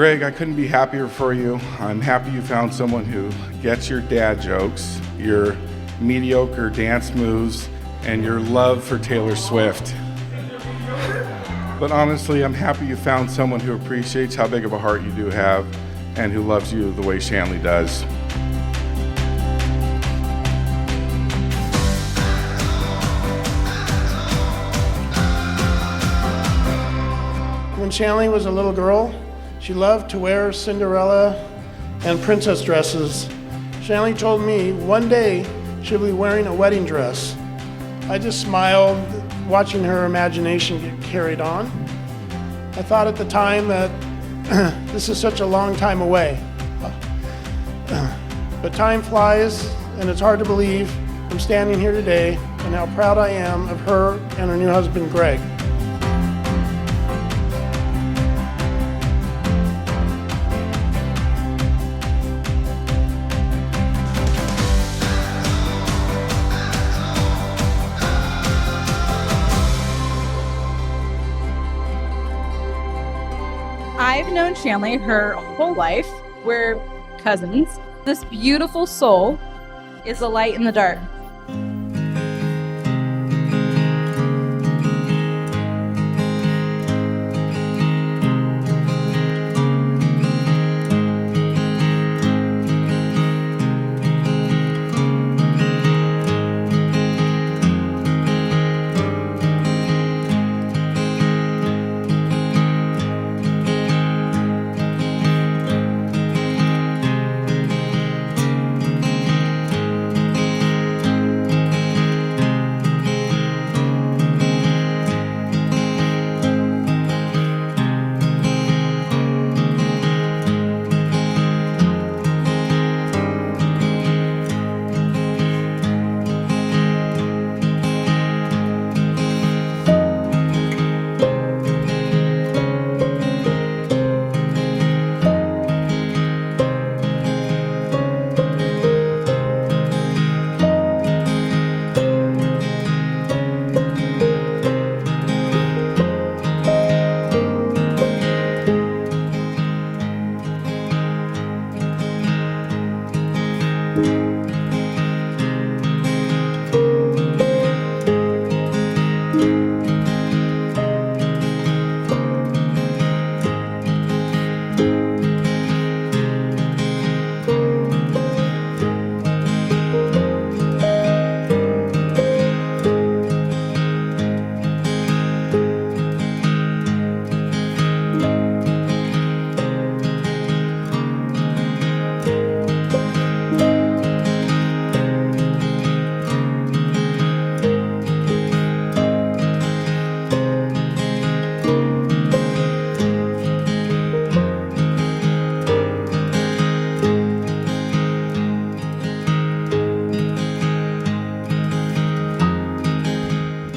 Greg, I couldn't be happier for you. I'm happy you found someone who gets your dad jokes, your mediocre dance moves, and your love for Taylor Swift. But honestly, I'm happy you found someone who appreciates how big of a heart you do have and who loves you the way Shanley does. When Shanley was a little girl, she loved to wear Cinderella and princess dresses. Shanley told me one day she'll be wearing a wedding dress. I just smiled, watching her imagination get carried on. I thought at the time that this is such a long time away. But time flies, and it's hard to believe I'm standing here today and how proud I am of her and her new husband, Greg. I've known Shanley her whole life. We're cousins. This beautiful soul is a light in the dark.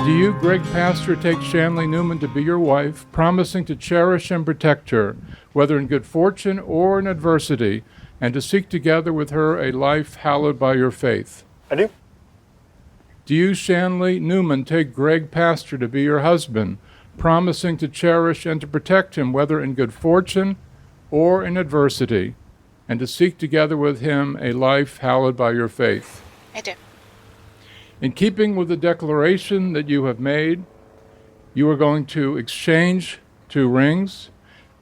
Do you, Greg Pastor, take Shanley Newman to be your wife, promising to cherish and protect her, whether in good fortune or in adversity, and to seek together with her a life hallowed by your faith? I do. Do you, Shanley Newman, take Greg Pastor to be your husband, promising to cherish and to protect him, whether in good fortune or in adversity, and to seek together with him a life hallowed by your faith? I do. In keeping with the declaration that you have made, you are going to exchange 2 rings.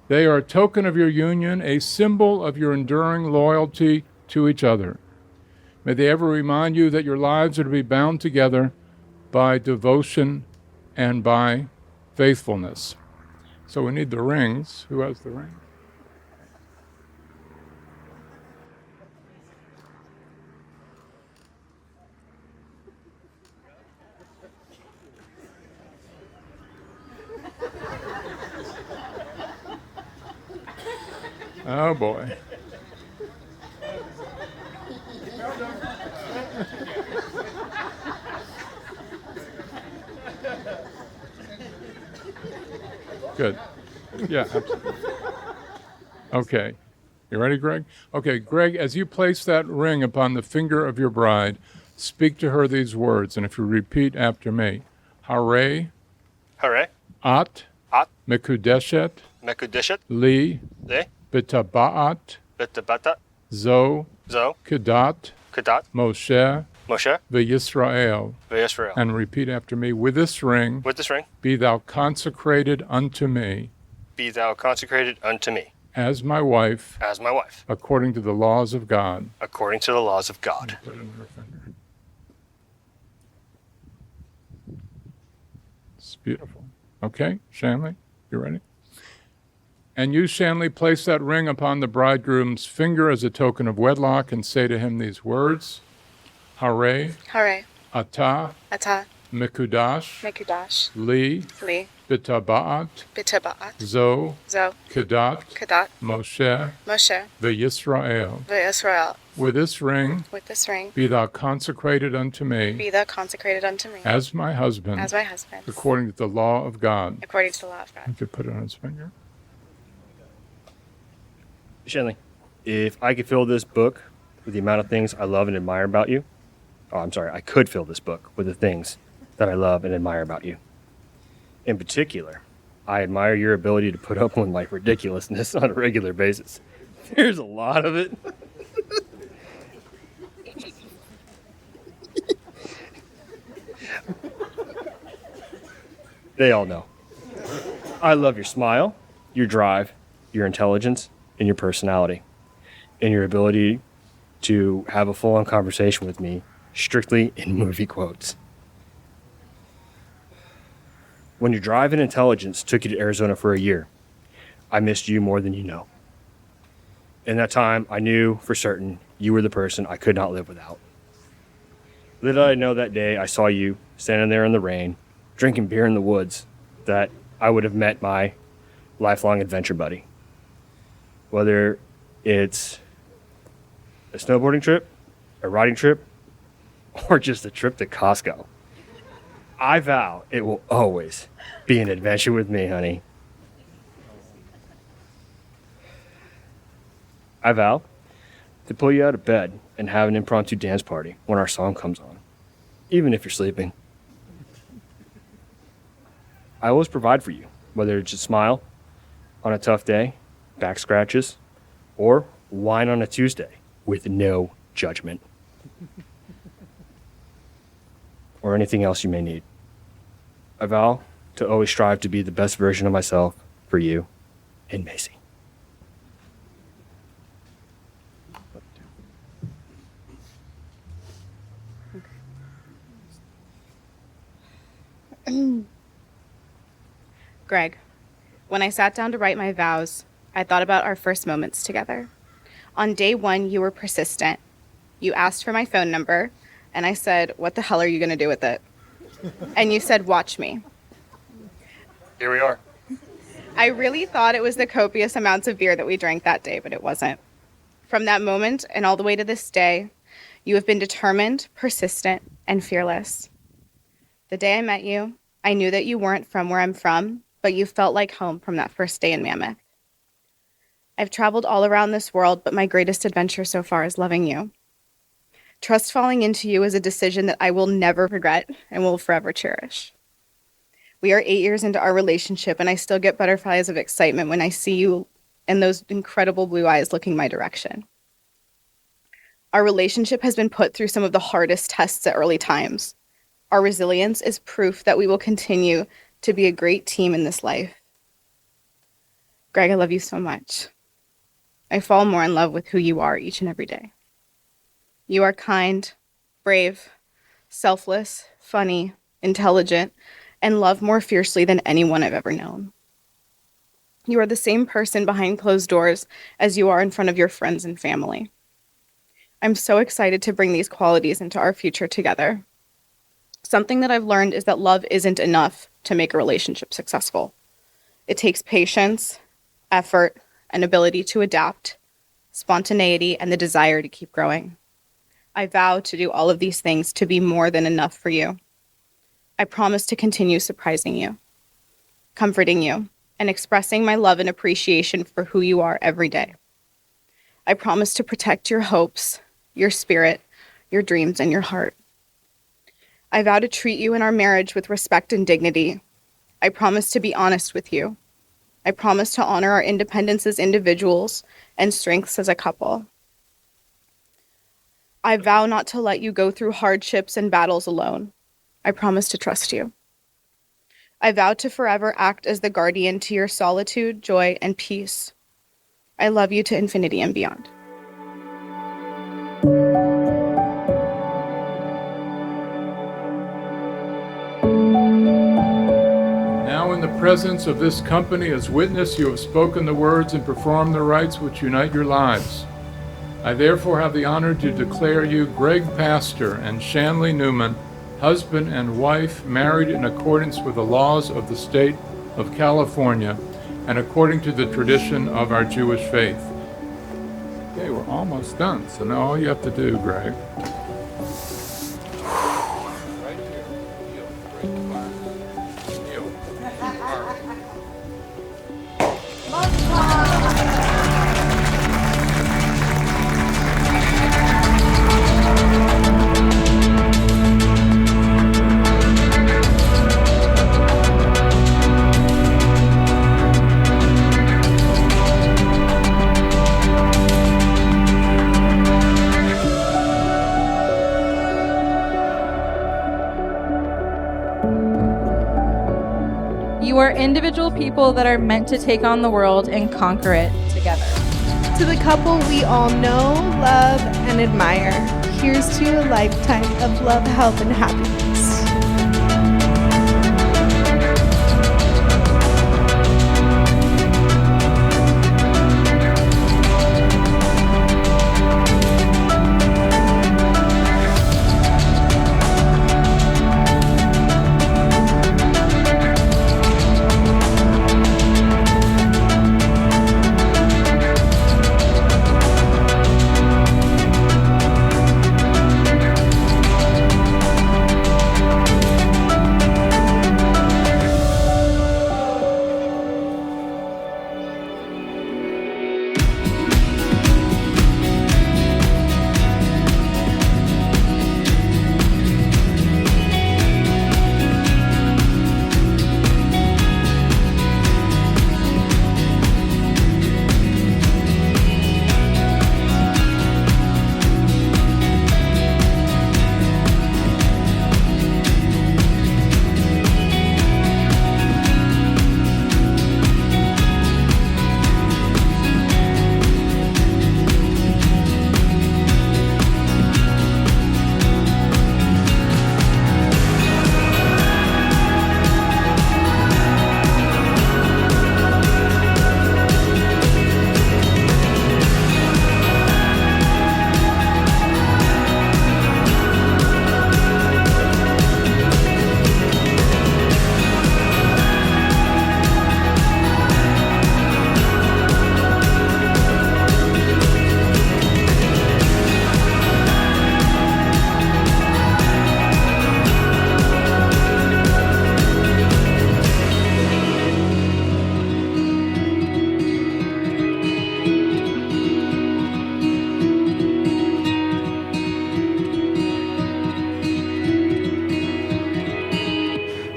They are a token of your union, a symbol of your enduring loyalty to each other. May they ever remind you that your lives are to be bound together by devotion and by faithfulness. So we need the rings. Who has the ring? Oh boy. Good. Yeah, absolutely. Okay. You ready, Greg? Okay, Greg, as you place that ring upon the finger of your bride, speak to her these words, and if you repeat after me, Hare, Hare, At, At, Mekudeshet, Mekudeshet, Li, Le, B'tabaat B'tabaat Zo Zo Kedat Kedat Moshe Moshe V'Yisrael. V'Yisrael. And repeat after me. With this ring, With this ring, be thou consecrated unto me be thou consecrated unto me as my wife, as my wife, according to the laws of God. according to the laws of God. Put it on her finger. It's beautiful. Okay, Shanley, you ready? And you, Shanley, place that ring upon the bridegroom's finger as a token of wedlock and say to him these words: Hare, Hare, Atah, Atah, Mikudash, Mekudash, Li, Li, B'tabaat, B'tabaat, Zo, Zo, Kedat, Kedat, Moshe, Moshe, V'Yisrael. V'Yisrael. With this ring, With this ring, be thou consecrated unto me be thou consecrated unto me as my husband, as my husband, according to the law of God. according to the law of God. You could put it on his finger. Shanley, if I could fill this book with the amount of things I love and admire about you, I could fill this book with the things that I love and admire about you. In particular, I admire your ability to put up with my ridiculousness on a regular basis. There's a lot of it. They all know. I love your smile, your drive, your intelligence, and your personality, and your ability to have a full-on conversation with me strictly in movie quotes. When your drive and intelligence took you to Arizona for a year, I missed you more than you know. In that time, I knew for certain you were the person I could not live without. Little did I know that day I saw you standing there in the rain, drinking beer in the woods, that I would have met my lifelong adventure buddy. Whether it's a snowboarding trip, a riding trip, or just a trip to Costco. I vow it will always be an adventure with me, honey. I vow to pull you out of bed and have an impromptu dance party when our song comes on, even if you're sleeping. I always provide for you, whether it's a smile on a tough day, back scratches, or wine on a Tuesday with no judgment. Or anything else you may need. I vow to always strive to be the best version of myself for you and Macy. Greg, when I sat down to write my vows, I thought about our first moments together. On day one, you were persistent. You asked for my phone number, and I said, "What the hell are you going to do with it?" And you said, "Watch me." Here we are. I really thought it was the copious amounts of beer that we drank that day, but it wasn't. From that moment and all the way to this day, you have been determined, persistent, and fearless. The day I met you, I knew that you weren't from where I'm from, but you felt like home from that first day in Mammoth. I've traveled all around this world, but my greatest adventure so far is loving you. Trust falling into you is a decision that I will never regret and will forever cherish. We are 8 years into our relationship, and I still get butterflies of excitement when I see you and those incredible blue eyes looking my direction. Our relationship has been put through some of the hardest tests at early times. Our resilience is proof that we will continue to be a great team in this life. Greg, I love you so much. I fall more in love with who you are each and every day. You are kind, brave, selfless, funny, intelligent, and love more fiercely than anyone I've ever known. You are the same person behind closed doors as you are in front of your friends and family. I'm so excited to bring these qualities into our future together. Something that I've learned is that love isn't enough to make a relationship successful. It takes patience, effort, an ability to adapt, spontaneity, and the desire to keep growing. I vow to do all of these things to be more than enough for you. I promise to continue surprising you, comforting you, and expressing my love and appreciation for who you are every day. I promise to protect your hopes, your spirit, your dreams, and your heart. I vow to treat you in our marriage with respect and dignity. I promise to be honest with you. I promise to honor our independence as individuals and strengths as a couple. I vow not to let you go through hardships and battles alone. I promise to trust you. I vow to forever act as the guardian to your solitude, joy, and peace. I love you to infinity and beyond. Now, in the presence of this company, as witness, you have spoken the words and performed the rites which unite your lives. I therefore have the honor to declare you Greg Pastor and Shanley Newman, husband and wife, married in accordance with the laws of the state of California and according to the tradition of our Jewish faith. Okay, we're almost done, so now all you have to do, Greg. You are individual people that are meant to take on the world and conquer it together. To the couple we all know, love, and admire, here's to a lifetime of love, health, and happiness.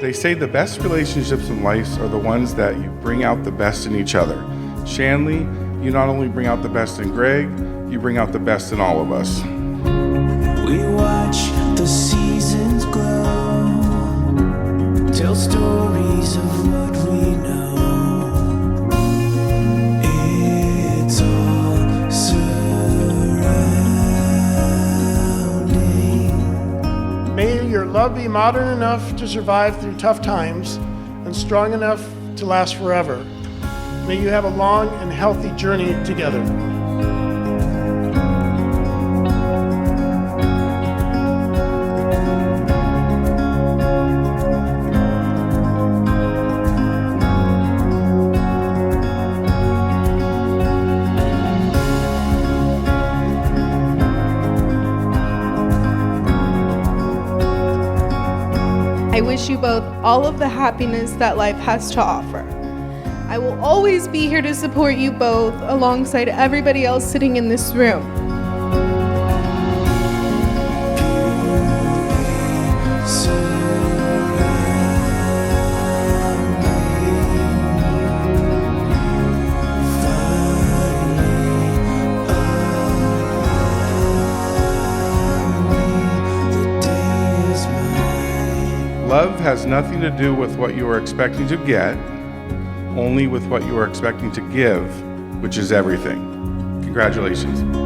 They say the best relationships in life are the ones that you bring out the best in each other. Shanley, you not only bring out the best in Greg, you bring out the best in all of us. We watch the seasons grow, tell stories of what we know. It's all surrounding. May your love be modern enough to survive through tough times and strong enough to last forever. May you have a long and healthy journey together. I wish you both all of the happiness that life has to offer. I will always be here to support you both alongside everybody else sitting in this room. Love has nothing to do with what you are expecting to get, only with what you are expecting to give, which is everything. Congratulations.